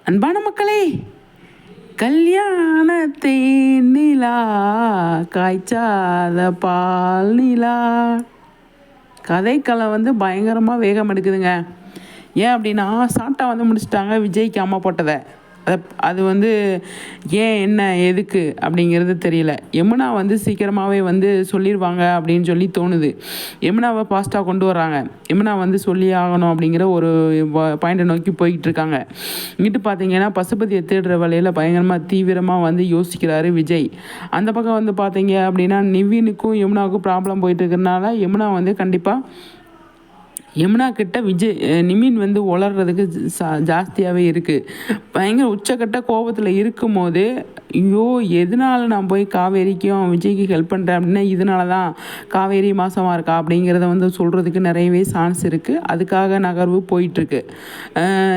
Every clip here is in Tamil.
அன்பான மக்களே, கல்யாணத்தை நிலா காய்ச்சாத பால் நிலா கதைக்களம் பயங்கரமாக வேகம் எடுக்குதுங்க. ஏன் அப்படின்னா, சாட்டா முடிச்சிட்டாங்க விஜய்க்கு அம்மா போட்டதை. அது ஏன் என்ன எதுக்கு அப்படிங்கிறது தெரியல. யமுனா சீக்கிரமாகவே சொல்லிடுவாங்க அப்படின்னு சொல்லி தோணுது. யமுனாவை ஃபாஸ்ட்டாக கொண்டு வராங்க. யமுனா சொல்லி ஆகணும் அப்படிங்கிற ஒரு பாயிண்டை நோக்கி போய்கிட்டு இருக்காங்க. இங்கிட்டு பார்த்தீங்கன்னா, பசுபதியை தேடுற வேலையில் பயங்கரமாக தீவிரமாக யோசிக்கிறாரு விஜய். அந்த பக்கம் பார்த்தீங்க அப்படின்னா, நிவினுக்கும் யமுனாவுக்கும் ப்ராப்ளம் போயிட்டு இருக்கிறதுனால யமுனா கண்டிப்பாக யமுனா கிட்ட நிமின் உளர்றதுக்கு ஜாஸ்தியாகவே இருக்குது. பயங்கர உச்சக்கட்ட கோபத்தில் இருக்கும் போது, ஐயோ எதனால நான் போய் காவேரிக்கும் விஜய்க்கு ஹெல்ப் பண்ணுறேன் அப்படின்னா, இதனால தான் காவேரி மாசமாக இருக்கா அப்படிங்கிறத சொல்கிறதுக்கு நிறையவே சான்ஸ் இருக்குது. அதுக்காக நகர்வு போயிட்டுருக்கு.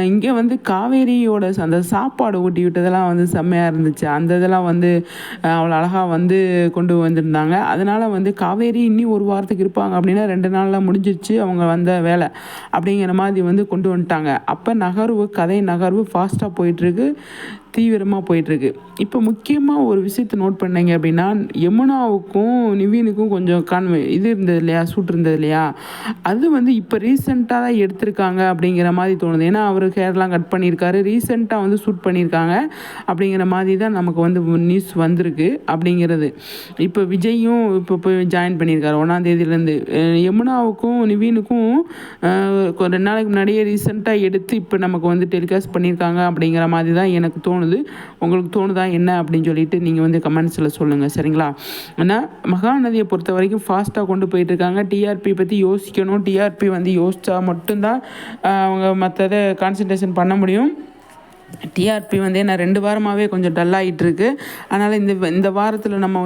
இங்கே காவேரியோட அந்த சாப்பாடு ஊட்டி விட்டதெல்லாம் செம்மையாக இருந்துச்சு. அந்த இதெல்லாம் அவ்வளோ அழகாக கொண்டு வந்திருந்தாங்க. அதனால் காவேரி இன்னி ஒரு வாரத்துக்கு இருப்பாங்க அப்படின்னா 2 நாளில் முடிஞ்சிருச்சு அவங்க வேலை அப்படிங்கிற மாதிரி கொண்டு வந்துட்டாங்க. அப்போ கதை நகர்வு ஃபாஸ்ட்டாக போயிட்டுருக்கு, தீவிரமாக போயிட்டுருக்கு. இப்போ முக்கியமாக ஒரு விஷயத்தை நோட் பண்ணீங்க அப்படின்னா, யமுனாவுக்கும் நிவினுக்கும் கொஞ்சம் இது இருந்தது இல்லையா, சூட் இருந்தது இல்லையா, அது இப்போ ரீசெண்டாக தான் எடுத்திருக்காங்க அப்படிங்கிற மாதிரி தோணுது. ஏன்னா அவர் ஹேர்லாம் கட் பண்ணியிருக்காரு, ரீசெண்டாக ஷூட் பண்ணியிருக்காங்க அப்படிங்கிற மாதிரி தான் நமக்கு நியூஸ் வந்திருக்கு. அப்படிங்கிறது இப்போ விஜயும் இப்போ போய் ஜாயின் பண்ணியிருக்காரு 1ஆம் தேதியிலேருந்து. யமுனாவுக்கும் நிவினுக்கும் 2 நாளைக்கு முன்னாடியே ரீசெண்டாக எடுத்து இப்போ நமக்கு டெலிகாஸ்ட் பண்ணியிருக்காங்க அப்படிங்கிற மாதிரி தான் எனக்கு தோணுது. உங்களுக்கு தோணுதா என்ன அப்படின்னு சொல்லிட்டு நீங்கள் கமெண்ட்ஸில் சொல்லுங்கள், சரிங்களா? ஆனால் மகாநதியை பொறுத்த வரைக்கும் ஃபாஸ்ட்டாக கொண்டு போயிட்டுருக்காங்க. டிஆர்பி பற்றி யோசிக்கணும். டிஆர்பி யோசித்தா மட்டும்தான் அவங்க மற்றதை கான்சன்ட்ரேஷன் பண்ண முடியும். டிஆர்பி என்ன 2 வாரமாகவே கொஞ்சம் டல்லாகிட்டுருக்கு. அதனால் இந்த வாரத்தில் நம்ம